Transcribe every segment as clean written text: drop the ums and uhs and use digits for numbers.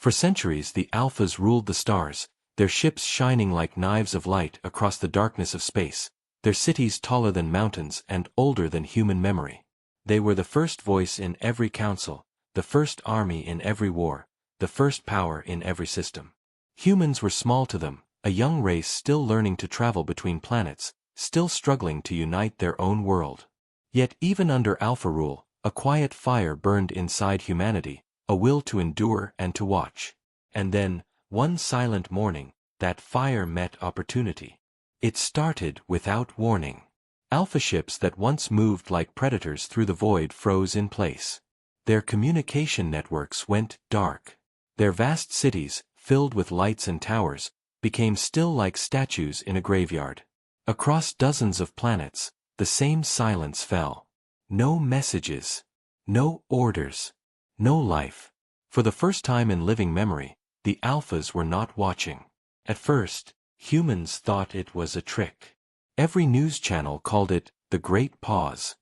For centuries the Alphas ruled the stars, their ships shining like knives of light across the darkness of space, their cities taller than mountains and older than human memory. They were the first voice in every council, the first army in every war, the first power in every system. Humans were small to them, a young race still learning to travel between planets, still struggling to unite their own world. Yet even under Alpha rule, a quiet fire burned inside humanity, a will to endure and to watch. And then, one silent morning, that fire met opportunity. It started without warning. Alpha ships that once moved like predators through the void froze in place. Their communication networks went dark. Their vast cities, filled with lights and towers, became still like statues in a graveyard. Across dozens of planets, the same silence fell. No messages. No orders. No life. For the first time in living memory, the Alphas were not watching. At first, humans thought it was a trick. Every news channel called it the Great Pause.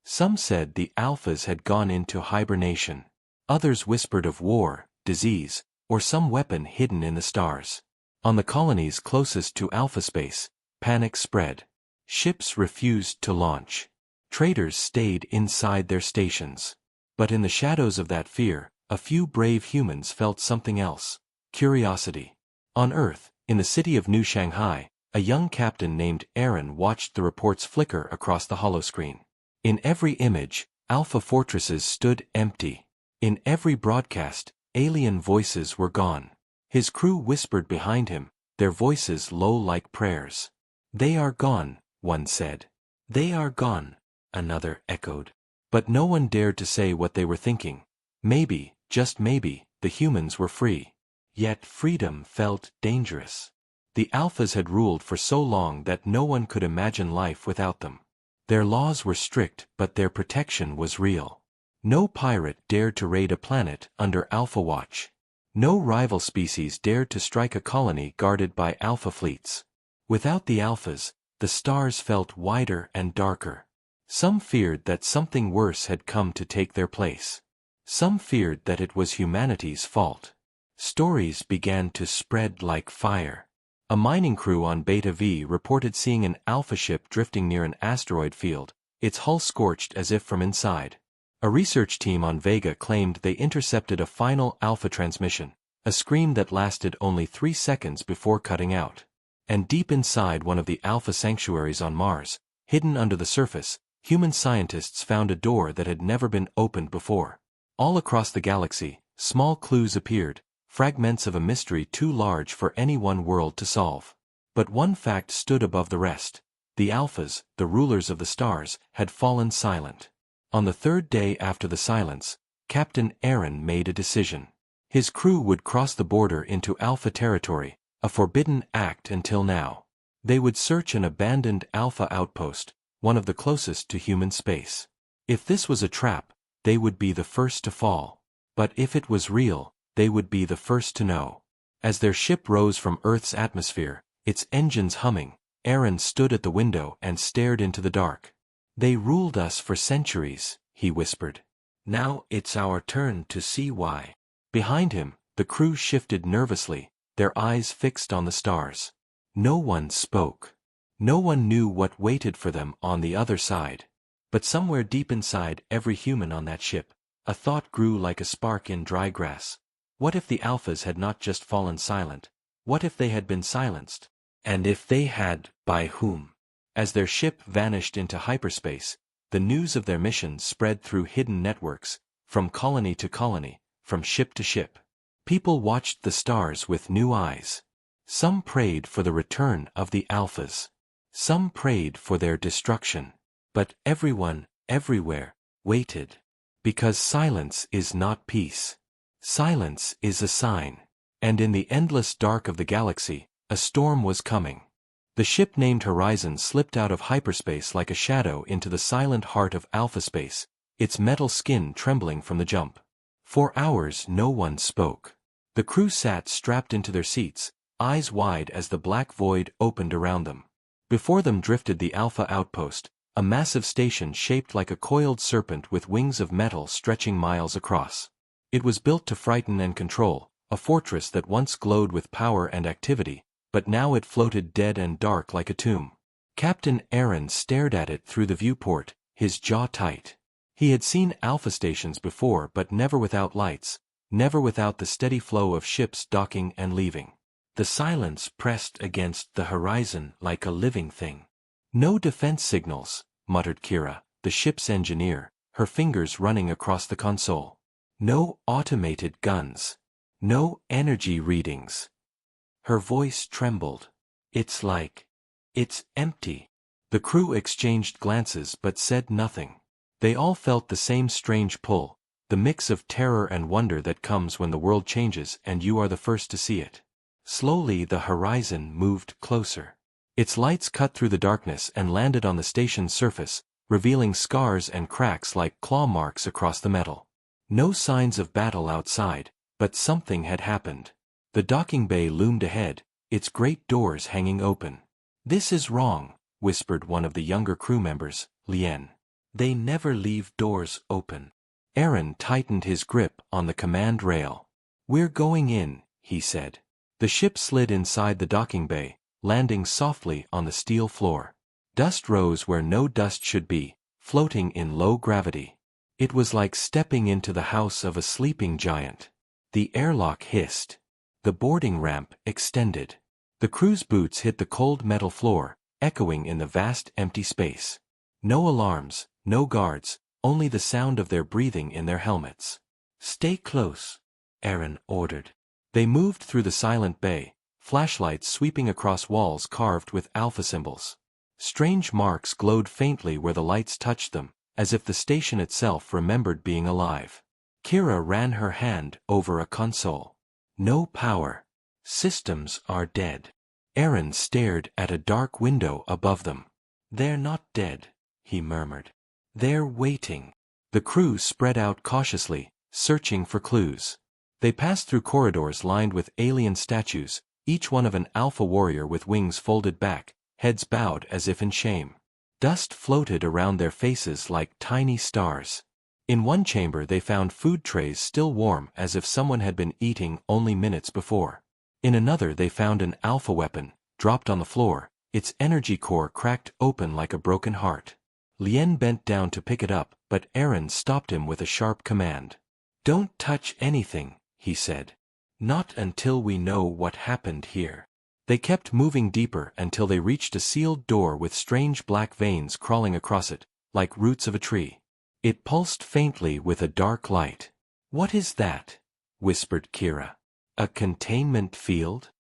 Some said the Alphas had gone into hibernation. Others whispered of war, disease, or some weapon hidden in the stars. On the colonies closest to Alpha space, panic spread. Ships refused to launch. Traders stayed inside their stations. But in the shadows of that fear, a few brave humans felt something else: curiosity. On Earth, in the city of New Shanghai, a young captain named Aaron watched the reports flicker across the holoscreen. In every image, Alpha fortresses stood empty. In every broadcast, alien voices were gone. His crew whispered behind him, their voices low like prayers. "They are gone," one said. "They are gone," another echoed. But no one dared to say what they were thinking. Maybe, just maybe, the humans were free. Yet freedom felt dangerous. The Alphas had ruled for so long that no one could imagine life without them. Their laws were strict, but their protection was real. No pirate dared to raid a planet under Alpha watch. No rival species dared to strike a colony guarded by Alpha fleets. Without the Alphas, the stars felt wider and darker. Some feared that something worse had come to take their place. Some feared that it was humanity's fault. Stories began to spread like fire. A mining crew on Beta V reported seeing an Alpha ship drifting near an asteroid field, its hull scorched as if from inside. A research team on Vega claimed they intercepted a final Alpha transmission, a scream that lasted only 3 seconds before cutting out. And deep inside one of the Alpha sanctuaries on Mars, hidden under the surface, human scientists found a door that had never been opened before. All across the galaxy, small clues appeared, fragments of a mystery too large for any one world to solve. But one fact stood above the rest. The Alphas, the rulers of the stars, had fallen silent. On the third day after the silence, Captain Aaron made a decision. His crew would cross the border into Alpha territory, a forbidden act until now. They would search an abandoned Alpha outpost, one of the closest to human space. If this was a trap, they would be the first to fall. But if it was real, they would be the first to know. As their ship rose from Earth's atmosphere, its engines humming, Aaron stood at the window and stared into the dark. "They ruled us for centuries," he whispered. "Now it's our turn to see why." Behind him, the crew shifted nervously, their eyes fixed on the stars. No one spoke. No one knew what waited for them on the other side. But somewhere deep inside every human on that ship, a thought grew like a spark in dry grass. What if the Alphas had not just fallen silent? What if they had been silenced? And if they had, by whom? As their ship vanished into hyperspace, the news of their mission spread through hidden networks, from colony to colony, from ship to ship. People watched the stars with new eyes. Some prayed for the return of the Alphas. Some prayed for their destruction. But everyone, everywhere, waited. Because silence is not peace. Silence is a sign. And in the endless dark of the galaxy, a storm was coming. The ship named Horizon slipped out of hyperspace like a shadow into the silent heart of Alpha space, its metal skin trembling from the jump. For hours no one spoke. The crew sat strapped into their seats, eyes wide as the black void opened around them. Before them drifted the Alpha outpost, a massive station shaped like a coiled serpent with wings of metal stretching miles across. It was built to frighten and control, a fortress that once glowed with power and activity, but now it floated dead and dark like a tomb. Captain Aaron stared at it through the viewport, his jaw tight. He had seen Alpha stations before, but never without lights, never without the steady flow of ships docking and leaving. The silence pressed against the horizon like a living thing. "No defense signals," muttered Kira, the ship's engineer, her fingers running across the console. "No automated guns. No energy readings." Her voice trembled. "It's empty." The crew exchanged glances but said nothing. They all felt the same strange pull, the mix of terror and wonder that comes when the world changes and you are the first to see it. Slowly the horizon moved closer. Its lights cut through the darkness and landed on the station's surface, revealing scars and cracks like claw marks across the metal. No signs of battle outside, but something had happened. The docking bay loomed ahead, its great doors hanging open. "This is wrong," whispered one of the younger crew members, Lien. "They never leave doors open." Aaron tightened his grip on the command rail. "We're going in," he said. The ship slid inside the docking bay, landing softly on the steel floor. Dust rose where no dust should be, floating in low gravity. It was like stepping into the house of a sleeping giant. The airlock hissed. The boarding ramp extended. The crew's boots hit the cold metal floor, echoing in the vast empty space. No alarms, no guards, only the sound of their breathing in their helmets. "Stay close," Aaron ordered. They moved through the silent bay, flashlights sweeping across walls carved with alpha symbols. Strange marks glowed faintly where the lights touched them, as if the station itself remembered being alive. Kira ran her hand over a console. "No power. Systems are dead." Aaron stared at a dark window above them. "They're not dead," he murmured. "They're waiting." The crew spread out cautiously, searching for clues. They passed through corridors lined with alien statues, each one of an alpha warrior with wings folded back, heads bowed as if in shame. Dust floated around their faces like tiny stars. In one chamber they found food trays still warm as if someone had been eating only minutes before. In another they found an alpha weapon, dropped on the floor, its energy core cracked open like a broken heart. Lien bent down to pick it up, but Aaron stopped him with a sharp command. "Don't touch anything," he said. "Not until we know what happened here." They kept moving deeper until they reached a sealed door with strange black veins crawling across it, like roots of a tree. It pulsed faintly with a dark light. "What is that?" whispered Kira. "A containment field?"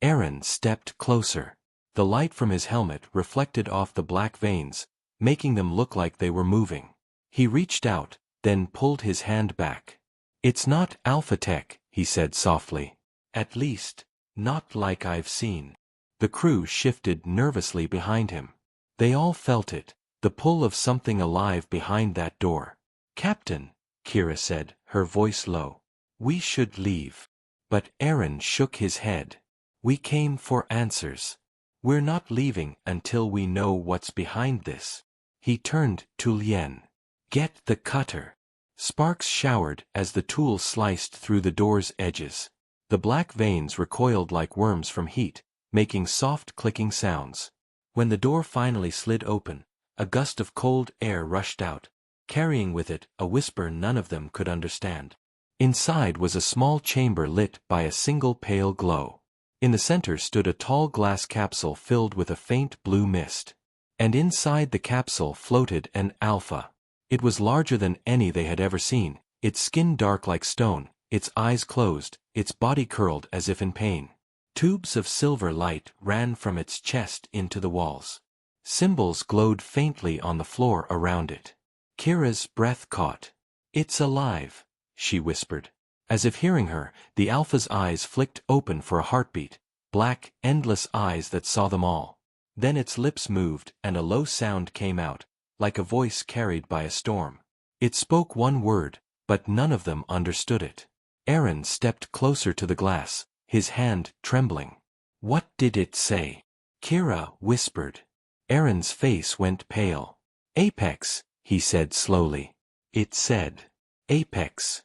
Aaron stepped closer. The light from his helmet reflected off the black veins, making them look like they were moving. He reached out, then pulled his hand back. "It's not alpha tech," he said softly. "At least, not like I've seen." The crew shifted nervously behind him. They all felt it, the pull of something alive behind that door. "Captain," Kira said, her voice low. "We should leave." But Aaron shook his head. "We came for answers. We're not leaving until we know what's behind this." He turned to Lien. "Get the cutter." Sparks showered as the tool sliced through the door's edges. The black veins recoiled like worms from heat, making soft clicking sounds. When the door finally slid open, a gust of cold air rushed out, carrying with it a whisper none of them could understand. Inside was a small chamber lit by a single pale glow. In the center stood a tall glass capsule filled with a faint blue mist. And inside the capsule floated an alpha. It was larger than any they had ever seen, its skin dark like stone, its eyes closed, its body curled as if in pain. Tubes of silver light ran from its chest into the walls. Symbols glowed faintly on the floor around it. Kira's breath caught. "It's alive," she whispered. As if hearing her, the alpha's eyes flicked open for a heartbeat, black, endless eyes that saw them all. Then its lips moved and a low sound came out, like a voice carried by a storm. It spoke one word, but none of them understood it. Aaron stepped closer to the glass, his hand trembling. "What did it say?" Kira whispered. Aaron's face went pale. "Apex," he said slowly. "It said, Apex."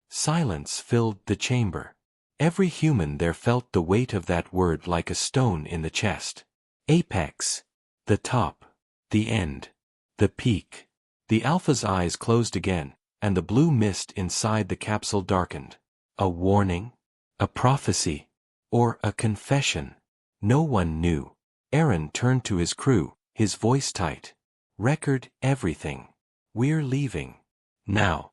Silence filled the chamber. Every human there felt the weight of that word like a stone in the chest. Apex. The top. The end. The peak. The Alpha's eyes closed again, and the blue mist inside the capsule darkened. A warning? A prophecy? Or a confession? No one knew. Aaron turned to his crew, his voice tight. Record everything. We're leaving. Now.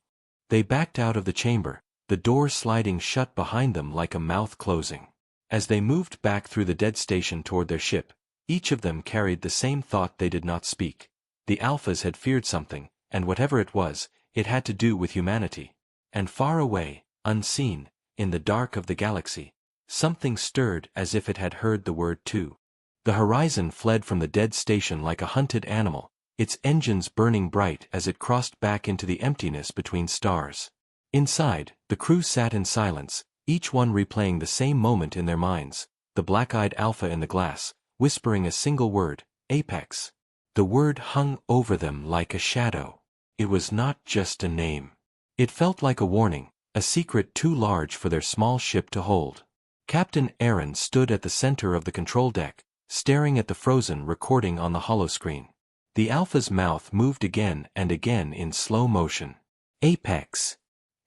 They backed out of the chamber, the door sliding shut behind them like a mouth closing. As they moved back through the dead station toward their ship, each of them carried the same thought they did not speak. The Alphas had feared something, and whatever it was, it had to do with humanity. And far away, unseen, in the dark of the galaxy, something stirred as if it had heard the word too. The horizon fled from the dead station like a hunted animal, its engines burning bright as it crossed back into the emptiness between stars. Inside, the crew sat in silence, each one replaying the same moment in their minds, the black-eyed Alpha in the glass, whispering a single word, Apex. The word hung over them like a shadow. It was not just a name. It felt like a warning, a secret too large for their small ship to hold. Captain Aaron stood at the center of the control deck, staring at the frozen recording on the holoscreen. The Alpha's mouth moved again and again in slow motion. Apex.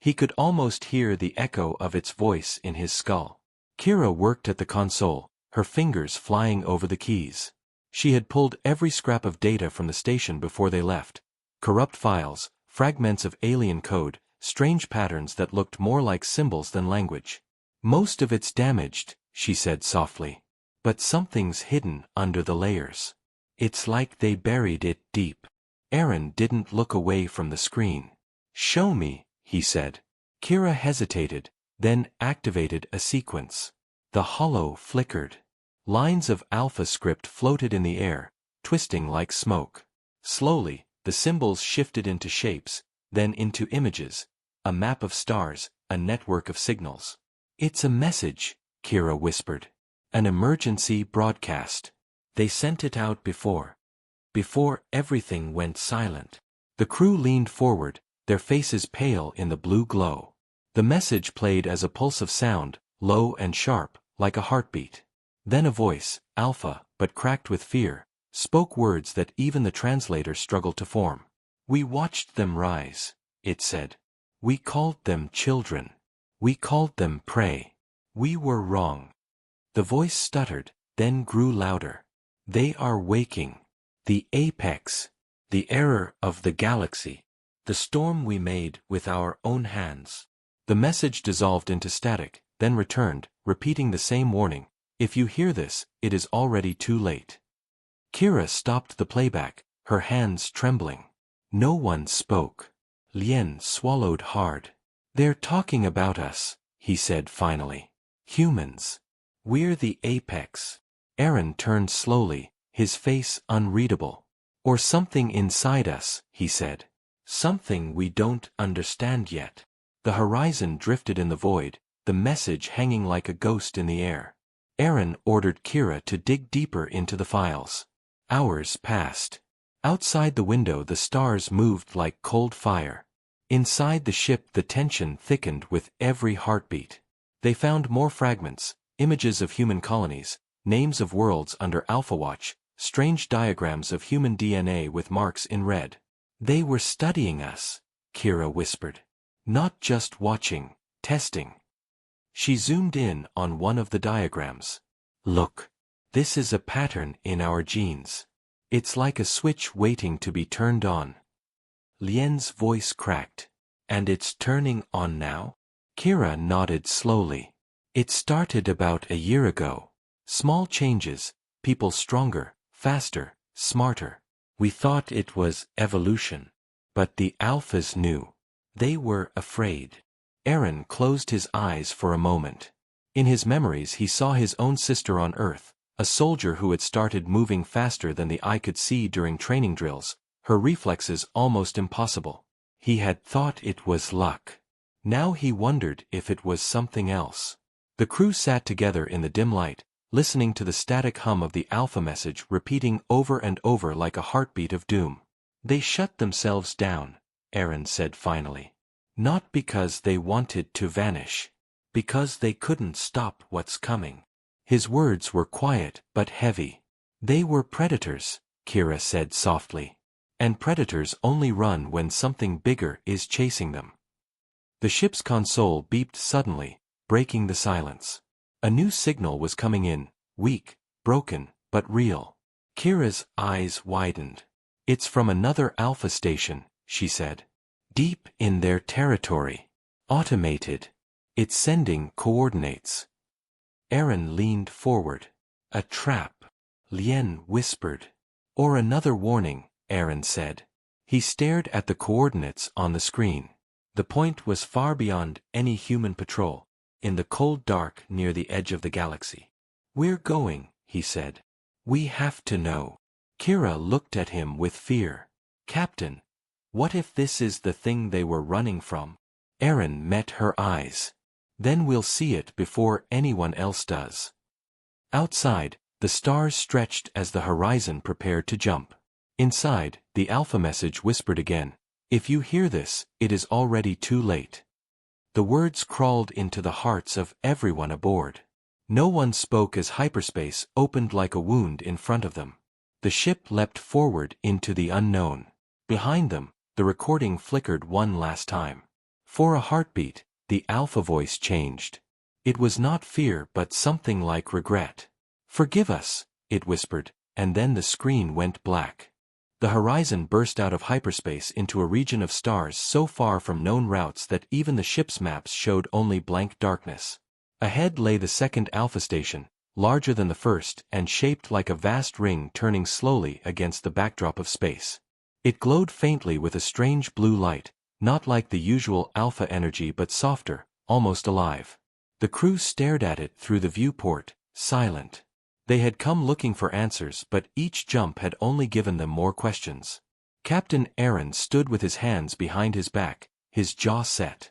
He could almost hear the echo of its voice in his skull. Kira worked at the console, her fingers flying over the keys. She had pulled every scrap of data from the station before they left. Corrupt files, fragments of alien code, strange patterns that looked more like symbols than language. Most of it's damaged, she said softly. But something's hidden under the layers. It's like they buried it deep. Aaron didn't look away from the screen. Show me, he said. Kira hesitated, then activated a sequence. The holo flickered. Lines of Alpha script floated in the air, twisting like smoke. Slowly, the symbols shifted into shapes, then into images, a map of stars, a network of signals. It's a message, Kira whispered. An emergency broadcast. They sent it out before everything went silent. The crew leaned forward, their faces pale in the blue glow. The message played as a pulse of sound, low and sharp, like a heartbeat. Then a voice, Alpha, but cracked with fear, spoke words that even the translator struggled to form. We watched them rise, it said. We called them children. We called them prey. We were wrong. The voice stuttered, then grew louder. They are waking. The apex. The error of the galaxy. The storm we made with our own hands. The message dissolved into static, then returned, repeating the same warning. If you hear this, it is already too late. Kira stopped the playback, her hands trembling. No one spoke. Lien swallowed hard. They're talking about us, he said finally. Humans. We're the apex. Aaron turned slowly, his face unreadable. Or something inside us, he said. Something we don't understand yet. The horizon drifted in the void, the message hanging like a ghost in the air. Aaron ordered Kira to dig deeper into the files. Hours passed. Outside the window the stars moved like cold fire. Inside the ship the tension thickened with every heartbeat. They found more fragments, images of human colonies, names of worlds under Alpha Watch, strange diagrams of human DNA with marks in red. They were studying us, Kira whispered. Not just watching, testing. She zoomed in on one of the diagrams. Look. This is a pattern in our genes. It's like a switch waiting to be turned on. Lien's voice cracked. And it's turning on now? Kira nodded slowly. It started about a year ago. Small changes, people stronger, faster, smarter. We thought it was evolution. But the Alphas knew. They were afraid. Aaron closed his eyes for a moment. In his memories he saw his own sister on Earth, a soldier who had started moving faster than the eye could see during training drills, her reflexes almost impossible. He had thought it was luck. Now he wondered if it was something else. The crew sat together in the dim light, listening to the static hum of the Alpha message repeating over and over like a heartbeat of doom. They shut themselves down, Aaron said finally. Not because they wanted to vanish. Because they couldn't stop what's coming. His words were quiet but heavy. They were predators, Kira said softly. And predators only run when something bigger is chasing them. The ship's console beeped suddenly, breaking the silence. A new signal was coming in, weak, broken, but real. Kira's eyes widened. It's from another Alpha station, she said. Deep in their territory. Automated. It's sending coordinates. Aaron leaned forward. A trap. Lien whispered. Or another warning, Aaron said. He stared at the coordinates on the screen. The point was far beyond any human patrol, in the cold dark near the edge of the galaxy. We're going, he said. We have to know. Kira looked at him with fear. Captain, what if this is the thing they were running from? Aaron met her eyes. Then we'll see it before anyone else does. Outside, the stars stretched as the horizon prepared to jump. Inside, the Alpha message whispered again. If you hear this, it is already too late. The words crawled into the hearts of everyone aboard. No one spoke as hyperspace opened like a wound in front of them. The ship leapt forward into the unknown. Behind them, the recording flickered one last time. For a heartbeat, the Alpha voice changed. It was not fear but something like regret. Forgive us, it whispered, and then the screen went black. The horizon burst out of hyperspace into a region of stars so far from known routes that even the ship's maps showed only blank darkness. Ahead lay the second Alpha station, larger than the first and shaped like a vast ring turning slowly against the backdrop of space. It glowed faintly with a strange blue light, not like the usual Alpha energy but softer, almost alive. The crew stared at it through the viewport, silent. They had come looking for answers but each jump had only given them more questions. Captain Aaron stood with his hands behind his back, his jaw set.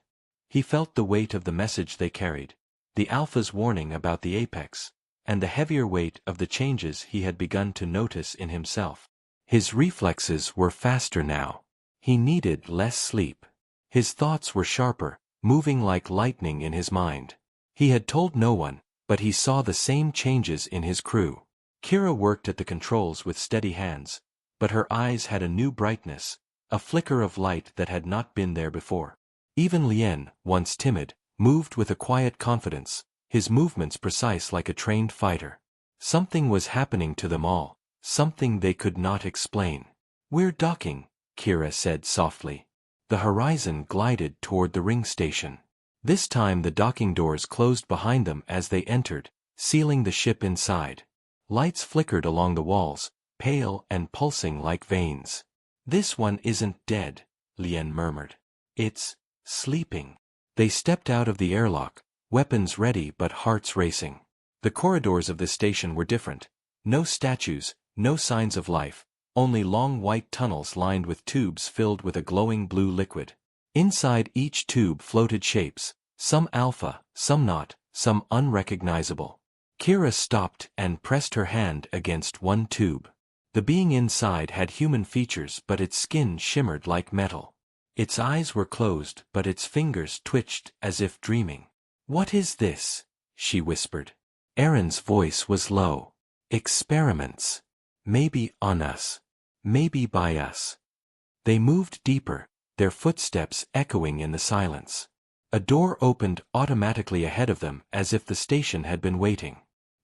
He felt the weight of the message they carried, the Alpha's warning about the apex, and the heavier weight of the changes he had begun to notice in himself. His reflexes were faster now. He needed less sleep. His thoughts were sharper, moving like lightning in his mind. He had told no one, but he saw the same changes in his crew. Kira worked at the controls with steady hands, but her eyes had a new brightness, a flicker of light that had not been there before. Even Lien, once timid, moved with a quiet confidence, his movements precise like a trained fighter. Something was happening to them all, something they could not explain. We're docking, Kira said softly. The horizon glided toward the ring station. This time the docking doors closed behind them as they entered, sealing the ship inside. Lights flickered along the walls, pale and pulsing like veins. This one isn't dead, Lien murmured. It's sleeping. They stepped out of the airlock, weapons ready but hearts racing. The corridors of this station were different. No statues, no signs of life, only long white tunnels lined with tubes filled with a glowing blue liquid. Inside each tube floated shapes, some alpha, some not, some unrecognizable. Kira stopped and pressed her hand against one tube. The being inside had human features but its skin shimmered like metal. Its eyes were closed but its fingers twitched as if dreaming. What is this? She whispered. Aaron's voice was low. Experiments. Maybe on us. Maybe by us. They moved deeper, their footsteps echoing in the silence. A door opened automatically ahead of them as if the station had been waiting.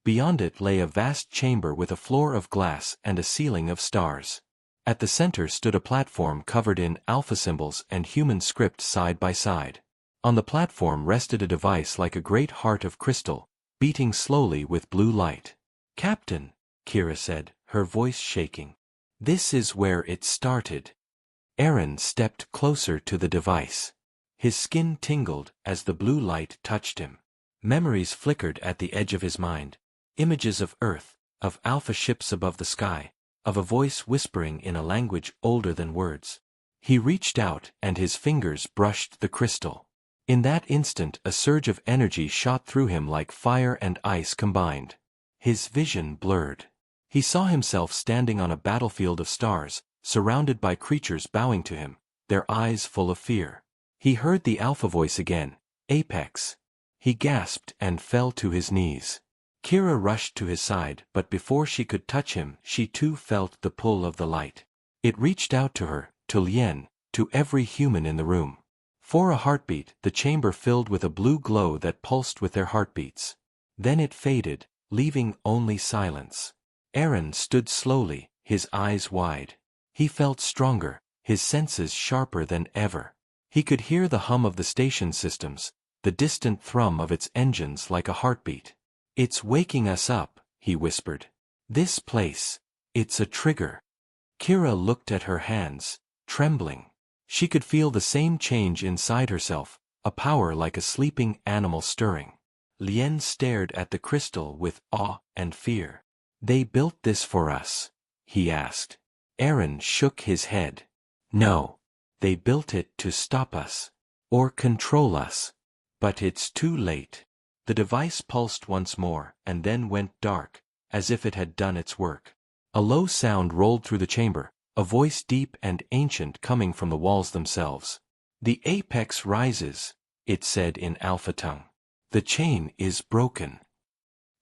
Beyond it lay a vast chamber with a floor of glass and a ceiling of stars. At the center stood a platform covered in alpha symbols and human script side by side. On the platform rested a device like a great heart of crystal, beating slowly with blue light. Captain, Kira said, her voice shaking. This is where it started. Aaron stepped closer to the device. His skin tingled as the blue light touched him. Memories flickered at the edge of his mind. Images of Earth, of alpha ships above the sky, of a voice whispering in a language older than words. He reached out and his fingers brushed the crystal. In that instant a surge of energy shot through him like fire and ice combined. His vision blurred. He saw himself standing on a battlefield of stars, surrounded by creatures bowing to him, their eyes full of fear. He heard the alpha voice again, Apex. He gasped and fell to his knees. Kira rushed to his side, but before she could touch him, she too felt the pull of the light. It reached out to her, to Lien, to every human in the room. For a heartbeat, the chamber filled with a blue glow that pulsed with their heartbeats. Then it faded, leaving only silence. Aaron stood slowly, his eyes wide. He felt stronger, his senses sharper than ever. He could hear the hum of the station systems, the distant thrum of its engines like a heartbeat. "It's waking us up," he whispered. "This place. It's a trigger." Kira looked at her hands, trembling. She could feel the same change inside herself, a power like a sleeping animal stirring. Lien stared at the crystal with awe and fear. "They built this for us?" he asked. Aaron shook his head. "No. They built it to stop us. Or control us. But it's too late." The device pulsed once more, and then went dark, as if it had done its work. A low sound rolled through the chamber, a voice deep and ancient coming from the walls themselves. "The apex rises," it said in Alpha tongue. "The chain is broken."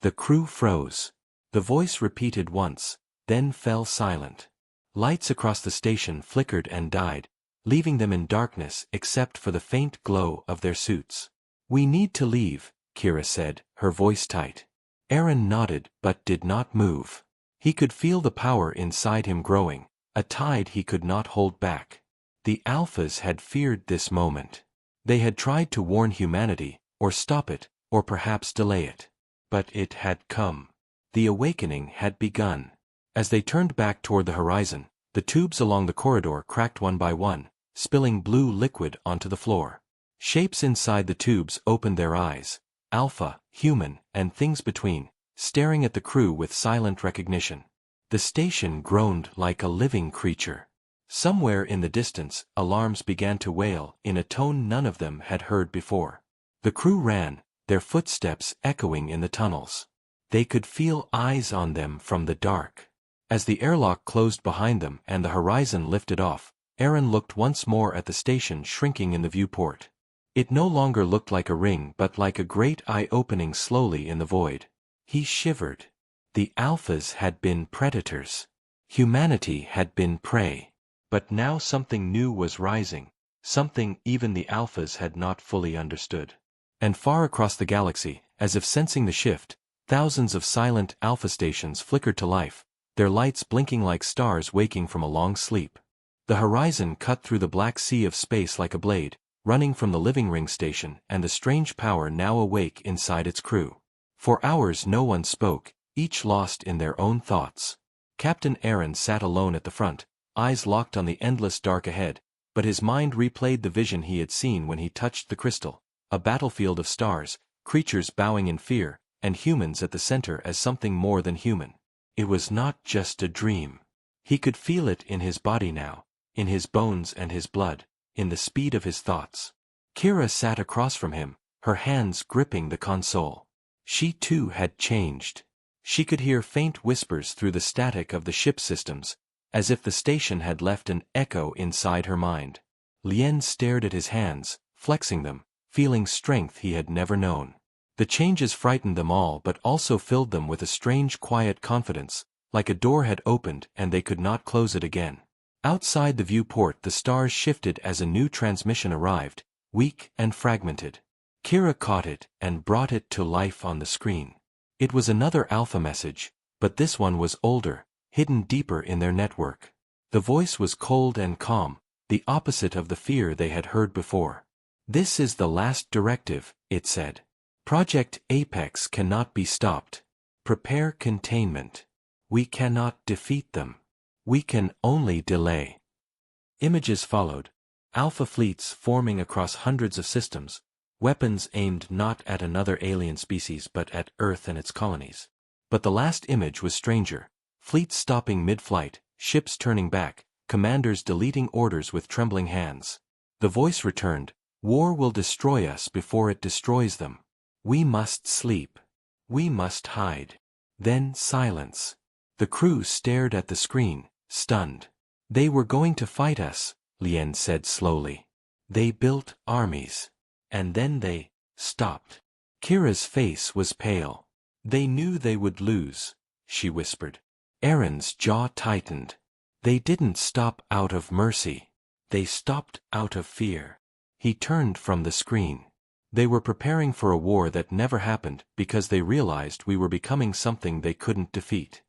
The crew froze. The voice repeated once, then fell silent. Lights across the station flickered and died, leaving them in darkness except for the faint glow of their suits. "We need to leave," Kira said, her voice tight. Aaron nodded but did not move. He could feel the power inside him growing, a tide he could not hold back. The Alphas had feared this moment. They had tried to warn humanity, or stop it, or perhaps delay it. But it had come. The awakening had begun. As they turned back toward the horizon, the tubes along the corridor cracked one by one, spilling blue liquid onto the floor. Shapes inside the tubes opened their eyes, alpha, human, and things between, staring at the crew with silent recognition. The station groaned like a living creature. Somewhere in the distance, alarms began to wail in a tone none of them had heard before. The crew ran, their footsteps echoing in the tunnels. They could feel eyes on them from the dark. As the airlock closed behind them and the horizon lifted off, Aaron looked once more at the station shrinking in the viewport. It no longer looked like a ring but like a great eye opening slowly in the void. He shivered. The Alphas had been predators. Humanity had been prey. But now something new was rising, something even the Alphas had not fully understood. And far across the galaxy, as if sensing the shift, thousands of silent Alpha stations flickered to life, their lights blinking like stars waking from a long sleep. The horizon cut through the black sea of space like a blade, running from the living ring station and the strange power now awake inside its crew. For hours no one spoke, each lost in their own thoughts. Captain Aaron sat alone at the front, eyes locked on the endless dark ahead, but his mind replayed the vision he had seen when he touched the crystal, a battlefield of stars, creatures bowing in fear, and humans at the center as something more than human. It was not just a dream. He could feel it in his body now, in his bones and his blood, in the speed of his thoughts. Kira sat across from him, her hands gripping the console. She too had changed. She could hear faint whispers through the static of the ship systems, as if the station had left an echo inside her mind. Lien stared at his hands, flexing them, feeling strength he had never known. The changes frightened them all but also filled them with a strange quiet confidence, like a door had opened and they could not close it again. Outside the viewport the stars shifted as a new transmission arrived, weak and fragmented. Kira caught it and brought it to life on the screen. It was another Alpha message, but this one was older, hidden deeper in their network. The voice was cold and calm, the opposite of the fear they had heard before. "This is the last directive," it said. "Project Apex cannot be stopped. Prepare containment. We cannot defeat them. We can only delay." Images followed. Alpha fleets forming across hundreds of systems, weapons aimed not at another alien species but at Earth and its colonies. But the last image was stranger. Fleets stopping mid-flight, ships turning back, commanders deleting orders with trembling hands. The voice returned, "War will destroy us before it destroys them. We must sleep. We must hide." Then silence. The crew stared at the screen, stunned. "They were going to fight us," Lien said slowly. "They built armies. And then they stopped." Kira's face was pale. They knew they would lose, she whispered. Aaron's jaw tightened. They didn't stop out of mercy. They stopped out of fear. He turned from the screen. They were preparing for a war that never happened because they realized we were becoming something they couldn't defeat.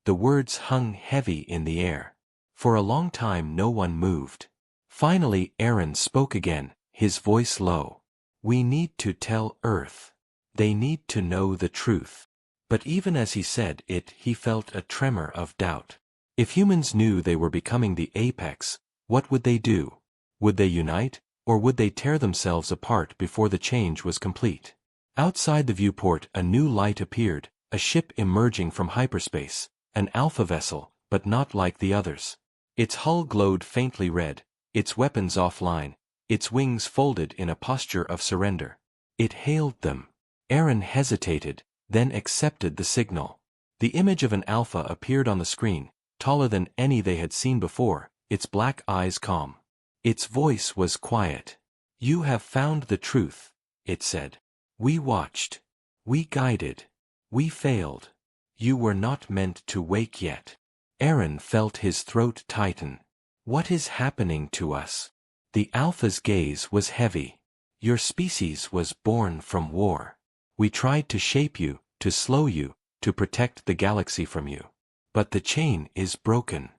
The words hung heavy in the air. For a long time no one moved. Finally Aaron spoke again, his voice low. We need to tell Earth. They need to know the truth. But even as he said it, he felt a tremor of doubt. If humans knew they were becoming the apex, what would they do? Would they unite, or would they tear themselves apart before the change was complete? Outside the viewport a new light appeared, a ship emerging from hyperspace, an alpha vessel, but not like the others. Its hull glowed faintly red, its weapons offline, its wings folded in a posture of surrender. It hailed them. Aaron hesitated, then accepted the signal. The image of an alpha appeared on the screen, taller than any they had seen before, its black eyes calm. Its voice was quiet. You have found the truth, it said. We watched. We guided. We failed. You were not meant to wake yet. Aaron felt his throat tighten. What is happening to us? The Alpha's gaze was heavy. Your species was born from war. We tried to shape you, to slow you, to protect the galaxy from you. But the chain is broken.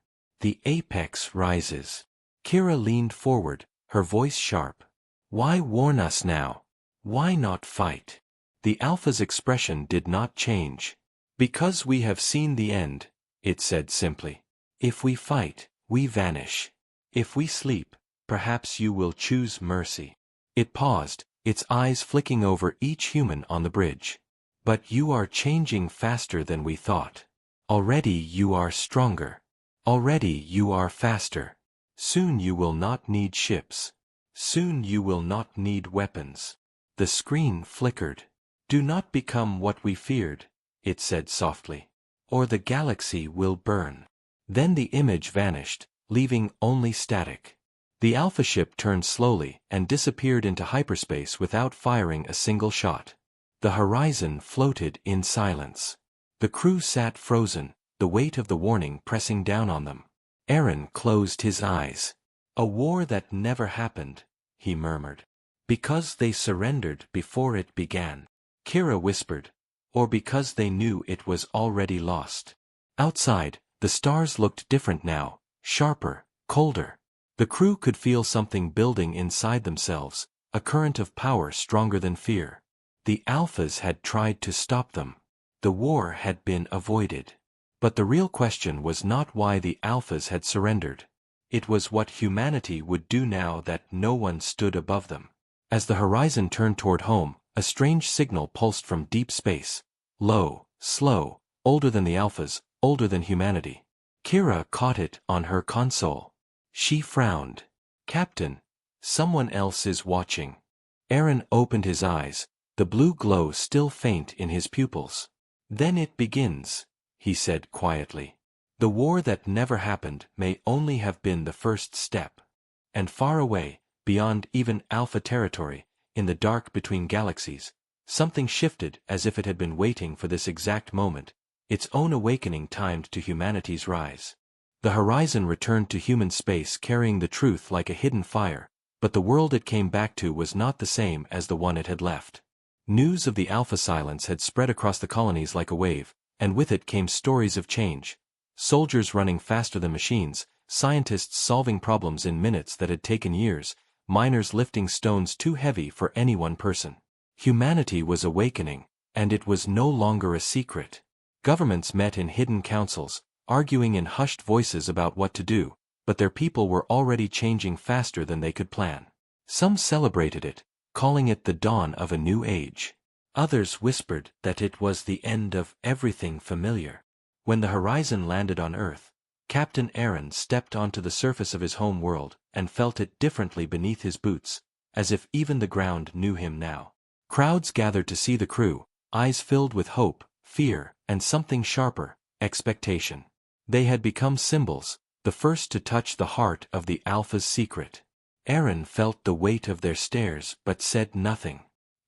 The apex rises. Kira leaned forward, her voice sharp. Why warn us now? Why not fight? The Alpha's expression did not change. Because we have seen the end, it said simply. If we fight, we vanish. If we sleep, perhaps you will choose mercy. It paused, its eyes flicking over each human on the bridge. But you are changing faster than we thought. Already you are stronger. Already you are faster. Soon you will not need ships. Soon you will not need weapons. The screen flickered. Do not become what we feared, it said softly, or the galaxy will burn. Then the image vanished, leaving only static. The Alpha ship turned slowly and disappeared into hyperspace without firing a single shot. The horizon floated in silence. The crew sat frozen, the weight of the warning pressing down on them. Aaron closed his eyes. A war that never happened, he murmured. Because they surrendered before it began. Kira whispered. Or because they knew it was already lost. Outside, the stars looked different now, sharper, colder. The crew could feel something building inside themselves, a current of power stronger than fear. The Alphas had tried to stop them. The war had been avoided. But the real question was not why the Alphas had surrendered. It was what humanity would do now that no one stood above them. As the horizon turned toward home, a strange signal pulsed from deep space. Low, slow, older than the Alphas, older than humanity. Kira caught it on her console. She frowned. Captain, someone else is watching. Aaron opened his eyes, the blue glow still faint in his pupils. Then it begins, he said quietly. The war that never happened may only have been the first step. And far away, beyond even Alpha territory, in the dark between galaxies, something shifted as if it had been waiting for this exact moment, its own awakening timed to humanity's rise. The horizon returned to human space carrying the truth like a hidden fire, but the world it came back to was not the same as the one it had left. News of the Alpha silence had spread across the colonies like a wave, and with it came stories of change. Soldiers running faster than machines, scientists solving problems in minutes that had taken years, miners lifting stones too heavy for any one person. Humanity was awakening, and it was no longer a secret. Governments met in hidden councils, arguing in hushed voices about what to do, but their people were already changing faster than they could plan. Some celebrated it, calling it the dawn of a new age. Others whispered that it was the end of everything familiar. When the horizon landed on Earth, Captain Aaron stepped onto the surface of his home world and felt it differently beneath his boots, as if even the ground knew him now. Crowds gathered to see the crew, eyes filled with hope, fear, and something sharper, expectation. They had become symbols, the first to touch the heart of the Alpha's secret. Aaron felt the weight of their stares but said nothing.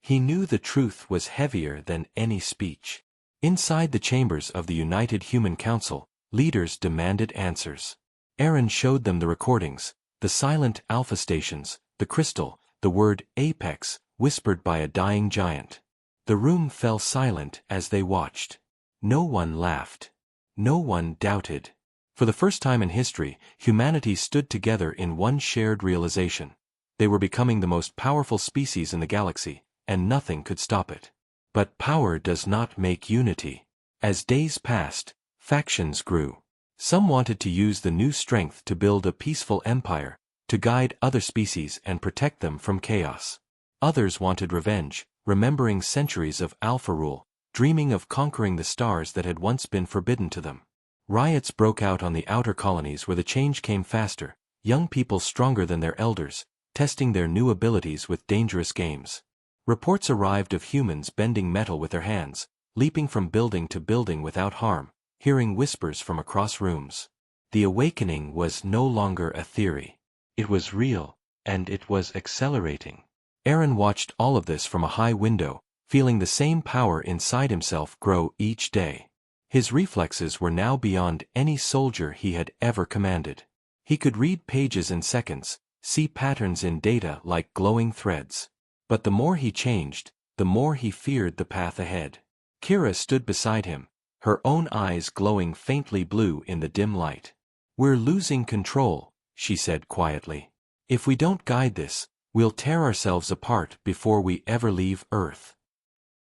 He knew the truth was heavier than any speech. Inside the chambers of the United Human Council, leaders demanded answers. Aaron showed them the recordings, the silent alpha stations, the crystal, the word apex, whispered by a dying giant. The room fell silent as they watched. No one laughed. No one doubted. For the first time in history, humanity stood together in one shared realization. They were becoming the most powerful species in the galaxy, and nothing could stop it. But power does not make unity. As days passed, factions grew. Some wanted to use the new strength to build a peaceful empire, to guide other species and protect them from chaos. Others wanted revenge, remembering centuries of alpha rule, dreaming of conquering the stars that had once been forbidden to them. Riots broke out on the outer colonies where the change came faster, young people stronger than their elders, testing their new abilities with dangerous games. Reports arrived of humans bending metal with their hands, leaping from building to building without harm, hearing whispers from across rooms. The awakening was no longer a theory. It was real, and it was accelerating. Aaron watched all of this from a high window, feeling the same power inside himself grow each day. His reflexes were now beyond any soldier he had ever commanded. He could read pages in seconds, see patterns in data like glowing threads. But the more he changed, the more he feared the path ahead. Kira stood beside him, her own eyes glowing faintly blue in the dim light. "We're losing control," she said quietly. "If we don't guide this, we'll tear ourselves apart before we ever leave Earth."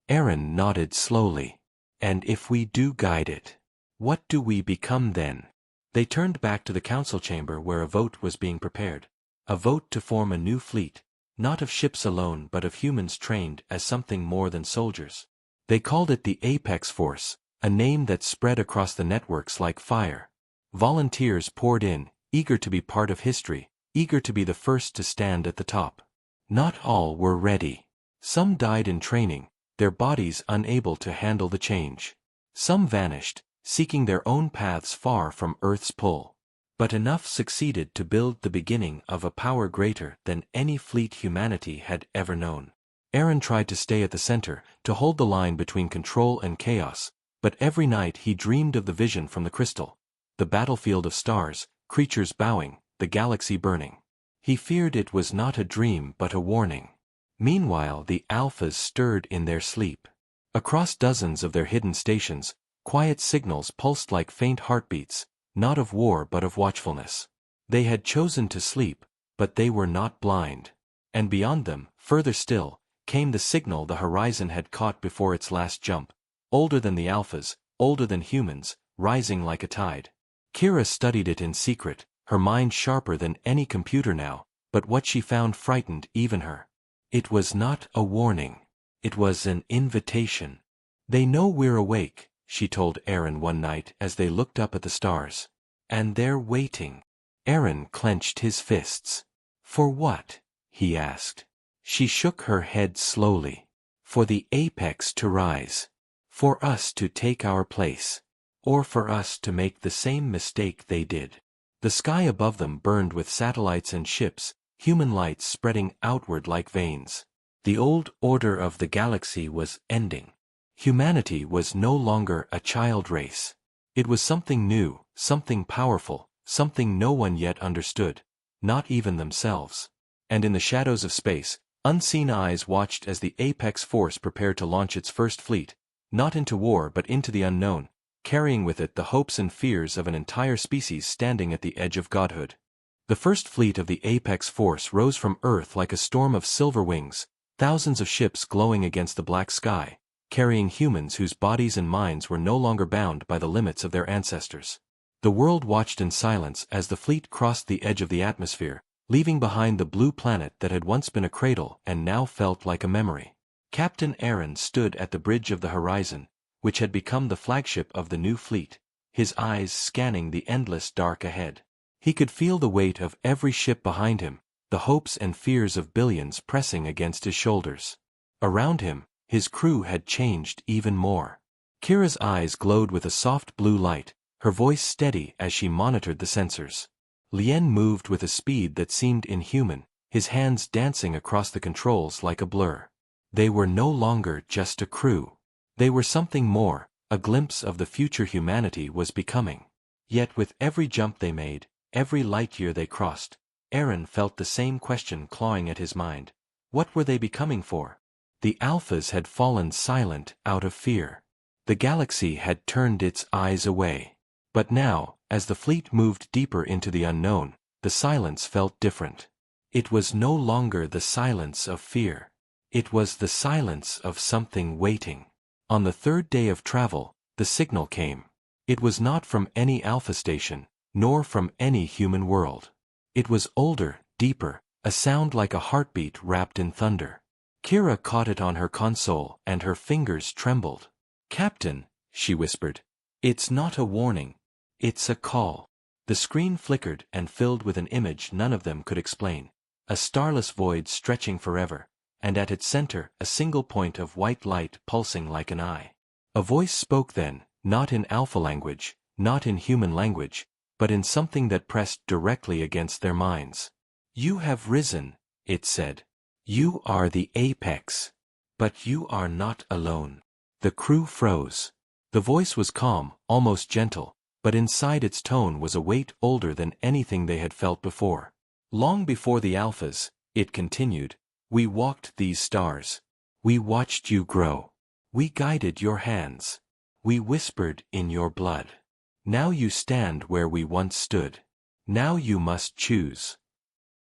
Aaron nodded slowly. "And if we do guide it, what do we become then?" They turned back to the council chamber where a vote was being prepared. A vote to form a new fleet, not of ships alone but of humans trained as something more than soldiers. They called it the Apex Force, a name that spread across the networks like fire. Volunteers poured in, eager to be part of history, eager to be the first to stand at the top. Not all were ready. Some died in training, their bodies unable to handle the change. Some vanished, seeking their own paths far from Earth's pull. But enough succeeded to build the beginning of a power greater than any fleet humanity had ever known. Aaron tried to stay at the center, to hold the line between control and chaos, but every night he dreamed of the vision from the crystal. The battlefield of stars, creatures bowing, the galaxy burning. He feared it was not a dream but a warning. Meanwhile the alphas stirred in their sleep. Across dozens of their hidden stations, quiet signals pulsed like faint heartbeats, not of war but of watchfulness. They had chosen to sleep, but they were not blind. And beyond them, further still, came the signal the horizon had caught before its last jump, older than the alphas, older than humans, rising like a tide. Kira studied it in secret, her mind sharper than any computer now, but what she found frightened even her. It was not a warning. It was an invitation. "They know we're awake," she told Aaron one night as they looked up at the stars. "And they're waiting." Aaron clenched his fists. "For what?" he asked. She shook her head slowly. "For the apex to rise. For us to take our place. Or for us to make the same mistake they did." The sky above them burned with satellites and ships, human lights spreading outward like veins. The old order of the galaxy was ending. Humanity was no longer a child race. It was something new, something powerful, something no one yet understood, not even themselves. And in the shadows of space, unseen eyes watched as the Apex Force prepared to launch its first fleet, not into war but into the unknown, carrying with it the hopes and fears of an entire species standing at the edge of godhood. The first fleet of the Apex Force rose from Earth like a storm of silver wings, thousands of ships glowing against the black sky, carrying humans whose bodies and minds were no longer bound by the limits of their ancestors. The world watched in silence as the fleet crossed the edge of the atmosphere, leaving behind the blue planet that had once been a cradle and now felt like a memory. Captain Aaron stood at the bridge of the horizon, which had become the flagship of the new fleet, his eyes scanning the endless dark ahead. He could feel the weight of every ship behind him, the hopes and fears of billions pressing against his shoulders. Around him, his crew had changed even more. Kira's eyes glowed with a soft blue light, her voice steady as she monitored the sensors. Lien moved with a speed that seemed inhuman, his hands dancing across the controls like a blur. They were no longer just a crew. They were something more, a glimpse of the future humanity was becoming. Yet with every jump they made, every light year they crossed, Aaron felt the same question clawing at his mind. What were they becoming for? The Alphas had fallen silent out of fear. The galaxy had turned its eyes away. But now, as the fleet moved deeper into the unknown, the silence felt different. It was no longer the silence of fear. It was the silence of something waiting. On the third day of travel, the signal came. It was not from any Alpha station, nor from any human world. It was older, deeper, a sound like a heartbeat wrapped in thunder. Kira caught it on her console and her fingers trembled. "Captain," she whispered. "It's not a warning. It's a call." The screen flickered and filled with an image none of them could explain. A starless void stretching forever, and at its center a single point of white light pulsing like an eye. A voice spoke then, not in Alpha language, not in human language, but in something that pressed directly against their minds. "You have risen," it said. "You are the apex. But you are not alone." The crew froze. The voice was calm, almost gentle, but inside its tone was a weight older than anything they had felt before. "Long before the Alphas," it continued, "we walked these stars. We watched you grow. We guided your hands. We whispered in your blood. Now you stand where we once stood. Now you must choose."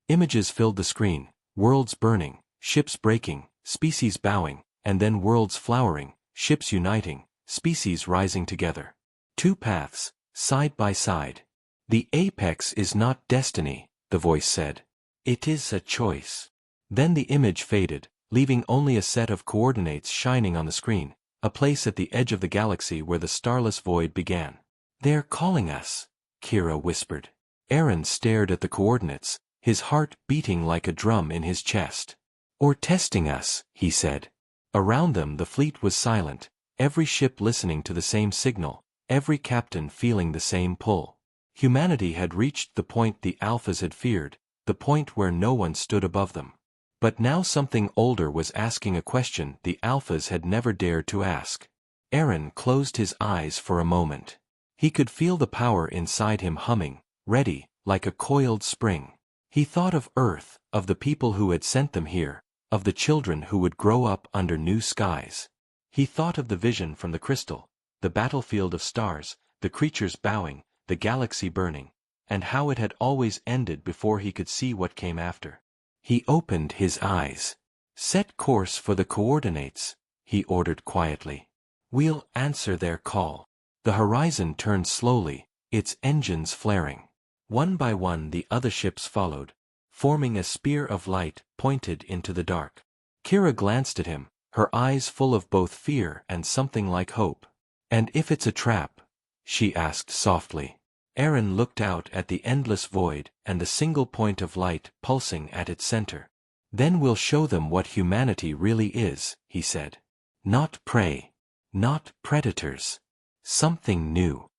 Images filled the screen, worlds burning, ships breaking, species bowing, and then worlds flowering, ships uniting, species rising together. Two paths, side by side. "The apex is not destiny," the voice said. "It is a choice." Then the image faded, leaving only a set of coordinates shining on the screen, a place at the edge of the galaxy where the starless void began. "They're calling us," Kira whispered. Aaron stared at the coordinates, his heart beating like a drum in his chest. "Or testing us," he said. Around them the fleet was silent, every ship listening to the same signal, every captain feeling the same pull. Humanity had reached the point the Alphas had feared, the point where no one stood above them. But now something older was asking a question the Alphas had never dared to ask. Aaron closed his eyes for a moment. He could feel the power inside him humming, ready, like a coiled spring. He thought of Earth, of the people who had sent them here, of the children who would grow up under new skies. He thought of the vision from the crystal, the battlefield of stars, the creatures bowing, the galaxy burning, and how it had always ended before he could see what came after. He opened his eyes. "Set course for the coordinates," he ordered quietly. "We'll answer their call." The horizon turned slowly, its engines flaring. One by one the other ships followed, forming a spear of light pointed into the dark. Kira glanced at him, her eyes full of both fear and something like hope. "And if it's a trap?" she asked softly. Aaron looked out at the endless void and the single point of light pulsing at its center. "Then we'll show them what humanity really is," he said. "Not prey. Not predators. Something new."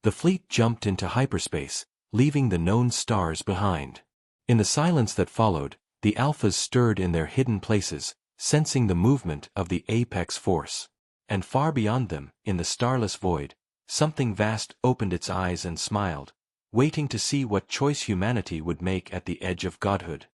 The fleet jumped into hyperspace, leaving the known stars behind. In the silence that followed, the Alphas stirred in their hidden places, sensing the movement of the apex force. And far beyond them, in the starless void, something vast opened its eyes and smiled, waiting to see what choice humanity would make at the edge of godhood.